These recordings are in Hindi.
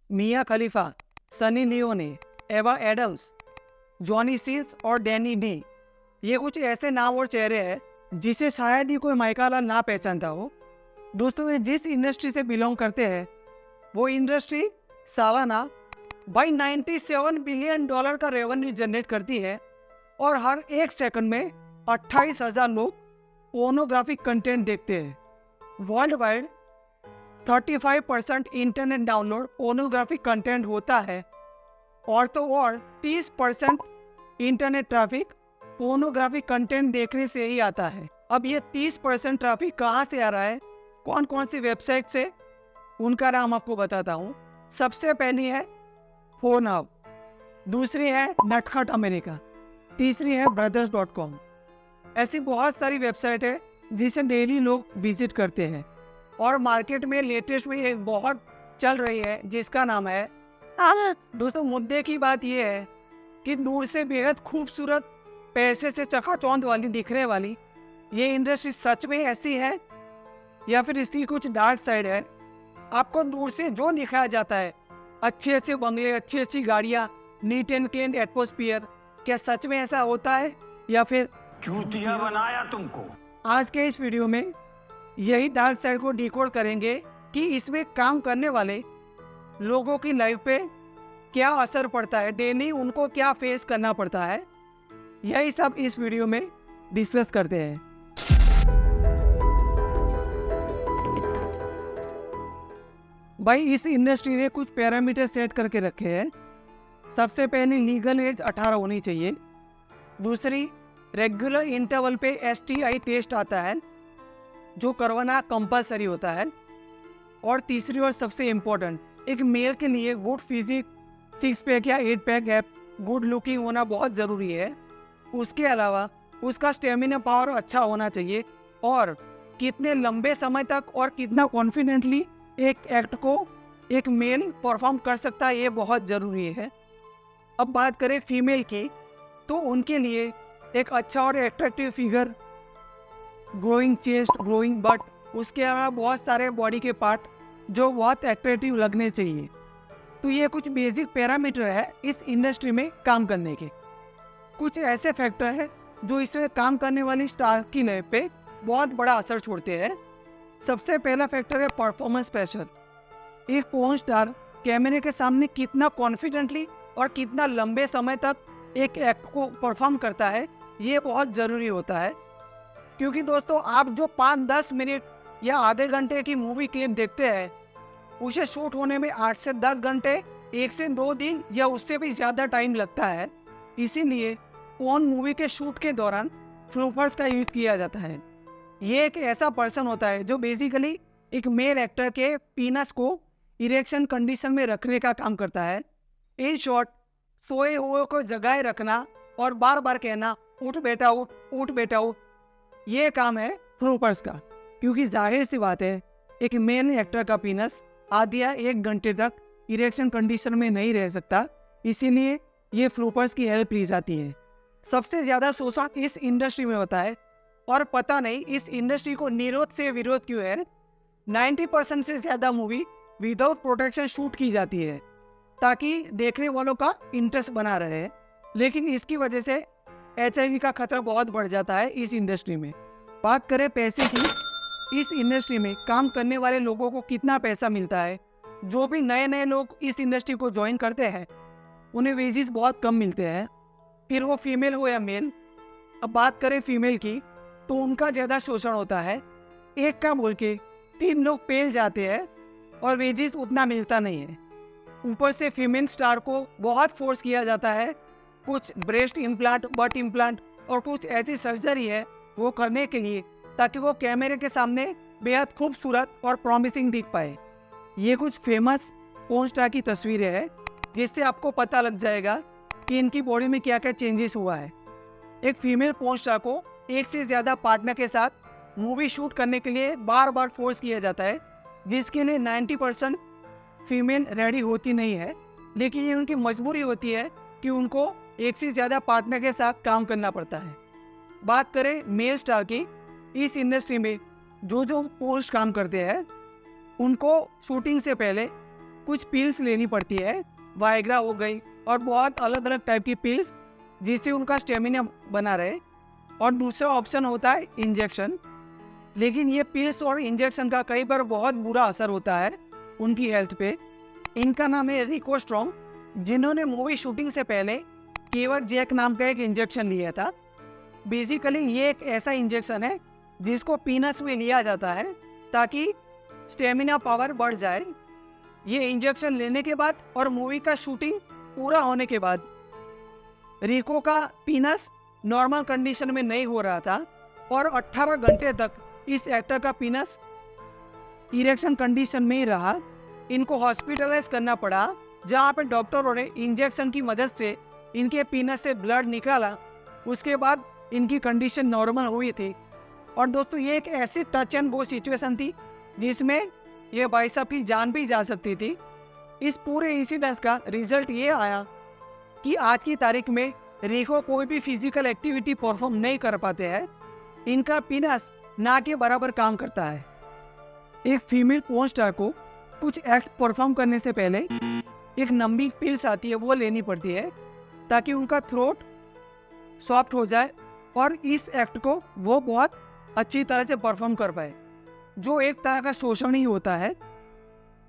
मिया खलीफा, सनी लियोनी, एवा एडम्स, जॉनी सीस और डैनी डी, ये कुछ ऐसे नाम और चेहरे हैं जिसे शायद ही कोई माइकल लाल ना पहचानता हो। दोस्तों, ये जिस इंडस्ट्री से बिलोंग करते हैं वो इंडस्ट्री सालाना भाई $97 बिलियन का रेवेन्यू जनरेट करती है और हर एक सेकंड में 28,000 लोग पोर्नोग्राफिक कंटेंट देखते हैं। World wide 35% internet download pornographic content होता है और तो और 30% इंटरनेट ट्रैफिक पोर्नोग्राफिक कंटेंट देखने से ही आता है। अब ये 30% ट्रैफिक कहाँ से आ रहा है, कौन कौन सी वेबसाइट से, उनका नाम आपको बताता हूँ। सबसे पहली है फोनहब, दूसरी है नटखट अमेरिका, तीसरी है brothers.com। ऐसी बहुत सारी वेबसाइट है जिसे डेली लोग विजिट करते हैं और मार्केट में लेटेस्ट में एक बहुत चल रही है जिसका नाम है दोस्तों, मुद्दे की बात यह है कि दूर से बेहद खूबसूरत, पैसे से चकाचौंध वाली दिखने वाली ये इंडस्ट्री सच में ऐसी है या फिर इसकी कुछ डार्क साइड है। आपको दूर से जो दिखाया जाता है, अच्छे अच्छे बंगले, अच्छी अच्छी गाड़ियाँ, नीट एंड क्लीन एटमॉस्फेयर, क्या सच में ऐसा होता है या फिर चूतिया बनाया तुमको? आज के इस वीडियो में यही डार्क साइड को डिकोड करेंगे कि इसमें काम करने वाले लोगों की लाइफ पे क्या असर पड़ता है, डेली उनको क्या फेस करना पड़ता है, यही सब इस वीडियो में डिस्कस करते हैं। भाई, इस इंडस्ट्री ने कुछ पैरामीटर सेट करके रखे हैं। सबसे पहले लीगल एज 18 होनी चाहिए। दूसरी, रेगुलर इंटरवल पे STI टेस्ट आता है जो करवाना कंपलसरी होता है। और तीसरी और सबसे इम्पोर्टेंट, एक मेल के लिए गुड फिजिक, 6 पैक या 8 पैक ऐप, गुड लुकिंग होना बहुत ज़रूरी है। उसके अलावा उसका स्टेमिना पावर अच्छा होना चाहिए और कितने लंबे समय तक और कितना कॉन्फिडेंटली एक एक्ट को एक मेल परफॉर्म कर सकता है, ये बहुत ज़रूरी है। अब बात करें फीमेल की, तो उनके लिए एक अच्छा और attractive figure, growing chest, growing but, उसके अलावा बहुत सारे बॉडी के पार्ट जो बहुत एट्रैक्टिव लगने चाहिए। तो ये कुछ बेसिक पैरामीटर है इस इंडस्ट्री में काम करने के। कुछ ऐसे फैक्टर है जो इसमें काम करने वाली स्टार की लाइफ पे बहुत बड़ा असर छोड़ते हैं। सबसे पहला फैक्टर है परफॉर्मेंस प्रेशर। एक पोर्न स्टार कैमरे के सामने कितना कॉन्फिडेंटली और कितना लंबे समय तक एक एक्ट को परफॉर्म करता है, ये बहुत ज़रूरी होता है। क्योंकि दोस्तों, आप जो 5-10 मिनट या आधे घंटे की मूवी क्लिप देखते हैं, उसे शूट होने में 8 से 10 घंटे, 1 से 2 दिन या उससे भी ज़्यादा टाइम लगता है। इसीलिए पोर्न मूवी के शूट के दौरान फ्लूफर्स का यूज़ किया जाता है। ये एक ऐसा पर्सन होता है जो बेसिकली एक मेल एक्टर के पीनस को इरेक्शन कंडीशन में रखने का काम करता है। इन शॉर्ट, सोए हुए को जगाए रखना और बार बार कहना उठ बेटा उठ, उठ बेटा उठ, ये काम है फ्लूपर्स का। क्योंकि जाहिर सी बात है, एक मेल एक्टर का पीनस आधे या 1 घंटे तक इरेक्शन कंडीशन में नहीं रह सकता, इसीलिए ये फ्लूपर्स की हेल्प ली जाती है। सबसे ज़्यादा शोषण इस इंडस्ट्री में होता है और पता नहीं इस इंडस्ट्री को निरोध से विरोध क्यों है। 90% से ज़्यादा मूवी विदाउट प्रोटेक्शन शूट की जाती है ताकि देखने वालों का इंटरेस्ट बना रहे, लेकिन इसकी वजह से HIV का खतरा बहुत बढ़ जाता है इस इंडस्ट्री में। बात करें पैसे की, इस इंडस्ट्री में काम करने वाले लोगों को कितना पैसा मिलता है। जो भी नए नए लोग इस इंडस्ट्री को ज्वाइन करते हैं उन्हें वेजेस बहुत कम मिलते हैं, फिर वो फीमेल हो या मेल। अब बात करें फीमेल की, तो उनका ज़्यादा शोषण होता है। एक का बोल के 3 लोग पेल जाते हैं और वेजेस उतना मिलता नहीं है। ऊपर से फीमेल स्टार को बहुत फोर्स किया जाता है, कुछ ब्रेस्ट इम्प्लांट, बट इम्प्लांट और कुछ ऐसी सर्जरी है वो करने के लिए ताकि वो कैमरे के सामने बेहद खूबसूरत और प्रॉमिसिंग दिख पाए। ये कुछ फेमस पोर्न स्टार की तस्वीरें हैं जिससे आपको पता लग जाएगा कि इनकी बॉडी में क्या क्या चेंजेस हुआ है। एक फीमेल पोर्न स्टार को एक से ज़्यादा पार्टनर के साथ मूवी शूट करने के लिए बार बार फोर्स किया जाता है, जिसके लिए 90% फीमेल रेडी होती नहीं है, लेकिन ये उनकी मजबूरी होती है कि उनको एक से ज़्यादा पार्टनर के साथ काम करना पड़ता है। बात करें मेल स्टार की, इस इंडस्ट्री में जो पोस्ट काम करते हैं उनको शूटिंग से पहले कुछ पिल्स लेनी पड़ती है, वाइग्रा हो गई और बहुत अलग अलग टाइप की पिल्स, जिससे उनका स्टेमिना बना रहे। और दूसरा ऑप्शन होता है इंजेक्शन। लेकिन ये पिल्स और इंजेक्शन का कई बार बहुत बुरा असर होता है उनकी हेल्थ पे। इनका नाम है रिको स्ट्रॉन्ग, जिन्होंने मूवी शूटिंग से पहले केवर जैक नाम का एक इंजेक्शन लिया था। बेसिकली ये एक ऐसा इंजेक्शन है जिसको पीनस में लिया जाता है ताकि स्टेमिना पावर बढ़ जाए। ये इंजेक्शन लेने के बाद और मूवी का शूटिंग पूरा होने के बाद रिको का पीनस नॉर्मल कंडीशन में नहीं हो रहा था और 18 घंटे तक इस एक्टर का पीनस इरेक्शन कंडीशन में ही रहा। इनको हॉस्पिटलाइज करना पड़ा, जहाँ पे डॉक्टरों ने इंजेक्शन की मदद से इनके पीनस से ब्लड निकाला। उसके बाद इनकी कंडीशन नॉर्मल हुई थी। और दोस्तों, ये एक ऐसी टच एंड गो सिचुएशन थी जिसमें ये भाई साहब की जान भी जा सकती थी। इस पूरे इंसिडेंट का रिजल्ट ये आया कि आज की तारीख में रिको कोई भी फिजिकल एक्टिविटी परफॉर्म नहीं कर पाते हैं। इनका पीनस ना के बराबर काम करता है। एक फीमेल पोर्न स्टार को कुछ एक्ट परफॉर्म करने से पहले एक नंबिंग पिल्स आती है, वो लेनी पड़ती है ताकि उनका थ्रोट सॉफ्ट हो जाए और इस एक्ट को वो बहुत अच्छी तरह से परफॉर्म कर पाए, जो एक तरह का शोषण ही होता है।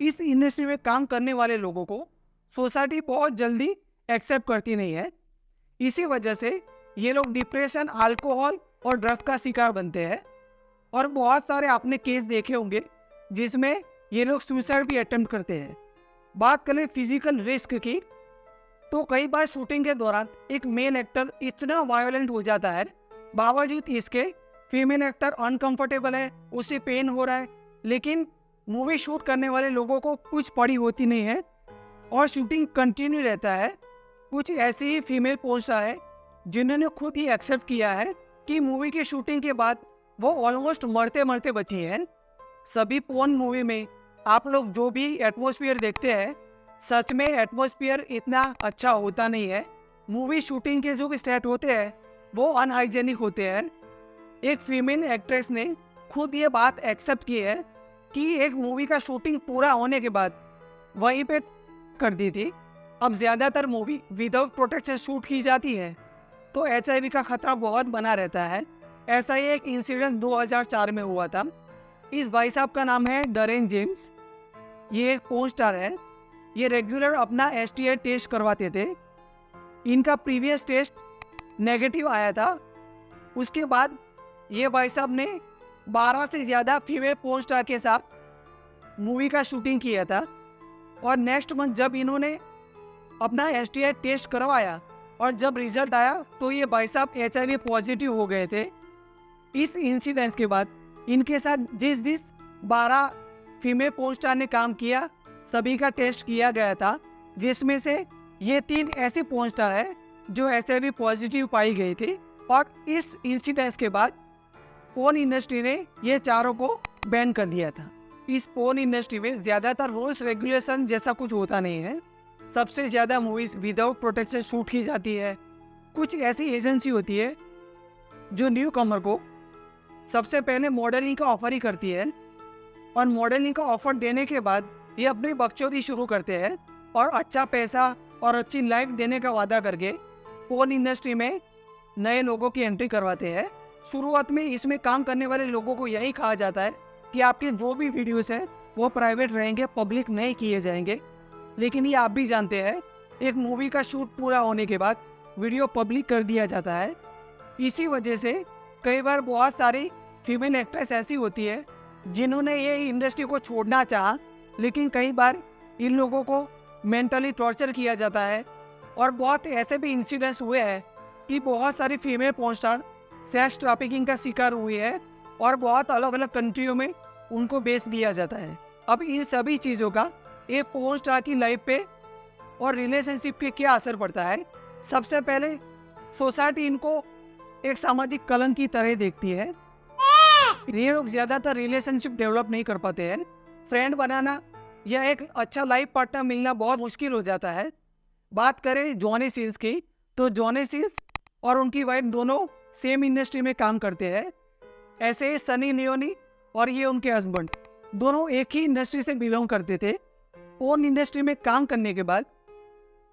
इस इंडस्ट्री में काम करने वाले लोगों को सोसाइटी बहुत जल्दी एक्सेप्ट करती नहीं है। इसी वजह से ये लोग डिप्रेशन, अल्कोहल और ड्रग्स का शिकार बनते हैं। और बहुत सारे आपने केस देखे होंगे जिसमें ये लोग सुसाइड भी अटेम्प्ट करते हैं। बात करें फिजिकल रिस्क की, तो कई बार शूटिंग के दौरान एक मेल एक्टर इतना वायलेंट हो जाता है, बावजूद इसके फीमेल एक्टर अनकंफर्टेबल है, उसे पेन हो रहा है, लेकिन मूवी शूट करने वाले लोगों को कुछ पड़ी होती नहीं है और शूटिंग कंटिन्यू रहता है। कुछ ऐसी ही फीमेल पोर्न स्टार है जिन्होंने खुद ही एक्सेप्ट किया है कि मूवी की शूटिंग के बाद वो ऑलमोस्ट मरते मरते बची हैं। सभी पोर्न मूवी में आप लोग जो भी एटमॉस्फेयर देखते हैं, सच में एटमॉस्फेयर इतना अच्छा होता नहीं है। मूवी शूटिंग के जो भी सेट होते हैं वो अनहाइजेनिक होते हैं। एक फीमेल एक्ट्रेस ने खुद ये बात एक्सेप्ट की है कि एक मूवी का शूटिंग पूरा होने के बाद वहीं पे कर दी थी। अब ज़्यादातर मूवी विदाउट प्रोटेक्शन शूट की जाती है तो HIV का खतरा बहुत बना रहता है। ऐसा ही एक इंसिडेंट 2004 में हुआ था। इस भाई साहब का नाम है डरेन जेम्स। ये एक पोर्न स्टार है। ये रेगुलर अपना STI टेस्ट करवाते थे। इनका प्रीवियस टेस्ट नेगेटिव आया था। उसके बाद ये भाई साहब ने 12 से ज़्यादा फीमेल पोर्न स्टार के साथ मूवी का शूटिंग किया था। और नेक्स्ट मंथ जब इन्होंने अपना STI टेस्ट करवाया और जब रिजल्ट आया तो ये भाई साहब HIV पॉजिटिव हो गए थे। इस इंसिडेंस के बाद इनके साथ जिस 12 फीमेल पोर्न स्टार ने काम किया, सभी का टेस्ट किया गया था, जिसमें से ये 3 ऐसे पोर्न स्टार है जो HIV पॉजिटिव पाई गई थी। और इस इंसिडेंस के बाद पोर्न इंडस्ट्री ने ये चारों को बैन कर दिया था। इस पोर्न इंडस्ट्री में ज़्यादातर रूल्स रेगुलेशन जैसा कुछ होता नहीं है। सबसे ज़्यादा मूवीज़ विदाउट प्रोटेक्शन शूट की जाती है। कुछ ऐसी एजेंसी होती है जो न्यू कमर को सबसे पहले मॉडलिंग का ऑफर ही करती है और मॉडलिंग का ऑफर देने के बाद ये अपनी बकचोदी शुरू करते हैं और अच्छा पैसा और अच्छी लाइफ देने का वादा करके पोर्न इंडस्ट्री में नए लोगों की एंट्री करवाते हैं। शुरुआत में इसमें काम करने वाले लोगों को यही कहा जाता है कि आपके जो भी वीडियोस हैं वो प्राइवेट रहेंगे, पब्लिक नहीं किए जाएंगे। लेकिन ये आप भी जानते हैं, एक मूवी का शूट पूरा होने के बाद वीडियो पब्लिक कर दिया जाता है। इसी वजह से कई बार बहुत सारी फीमेल एक्ट्रेस ऐसी होती है जिन्होंने ये इंडस्ट्री को छोड़ना चाहा, लेकिन कई बार इन लोगों को मेंटली टॉर्चर किया जाता है। और बहुत ऐसे भी इंसिडेंट्स हुए हैं कि बहुत सारी female porn star sex trafficking का शिकार हुई है और बहुत अलग अलग कंट्रियों में उनको बेच दिया जाता है। अब इन सभी चीज़ों का एक पोर्न स्टार की लाइफ पे और रिलेशनशिप पे क्या असर पड़ता है? सबसे पहले सोसाइटी इनको एक सामाजिक कलंक की तरह देखती है। ये लोग ज़्यादातर रिलेशनशिप डेवलप नहीं कर पाते हैं। फ्रेंड बनाना या एक अच्छा लाइफ पार्टनर मिलना बहुत मुश्किल हो जाता है। बात करें जॉनी सीन्स की, तो जॉनी सीन्स और उनकी वाइफ दोनों सेम इंडस्ट्री में काम करते हैं। ऐसे ही सनी लियोनी और ये उनके हस्बैंड दोनों एक ही इंडस्ट्री से बिलोंग करते थे। पोर्न इंडस्ट्री में काम करने के बाद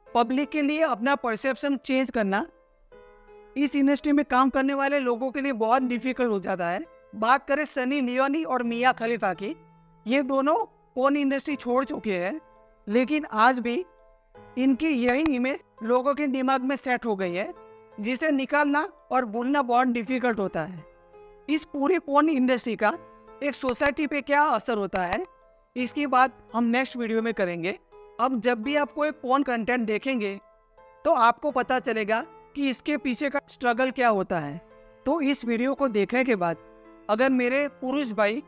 पब्लिक के लिए अपना परसेप्शन चेंज करना इस इंडस्ट्री में काम करने वाले लोगों के लिए बहुत डिफिकल्ट हो जाता है। बात करें सनी लियोनी और मिया खलीफा की, ये दोनों पोर्न इंडस्ट्री छोड़ चुके हैं, लेकिन आज भी इनकी यही इमेज लोगों के दिमाग में सेट हो गई है, जिसे निकालना और भूलना बहुत डिफिकल्ट होता है। इस पूरी पोर्न इंडस्ट्री का एक सोसाइटी पे क्या असर होता है, इसकी बात हम नेक्स्ट वीडियो में करेंगे। अब जब भी आप कोई पोर्न कंटेंट देखेंगे तो आपको पता चलेगा कि इसके पीछे का स्ट्रगल क्या होता है। तो इस वीडियो को देखने के बाद अगर मेरे पुरुष भाई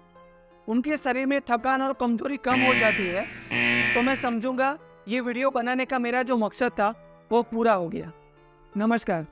उनके शरीर में थकान और कमजोरी कम हो जाती है तो मैं समझूंगा ये वीडियो बनाने का मेरा जो मकसद था वो पूरा हो गया। नमस्कार।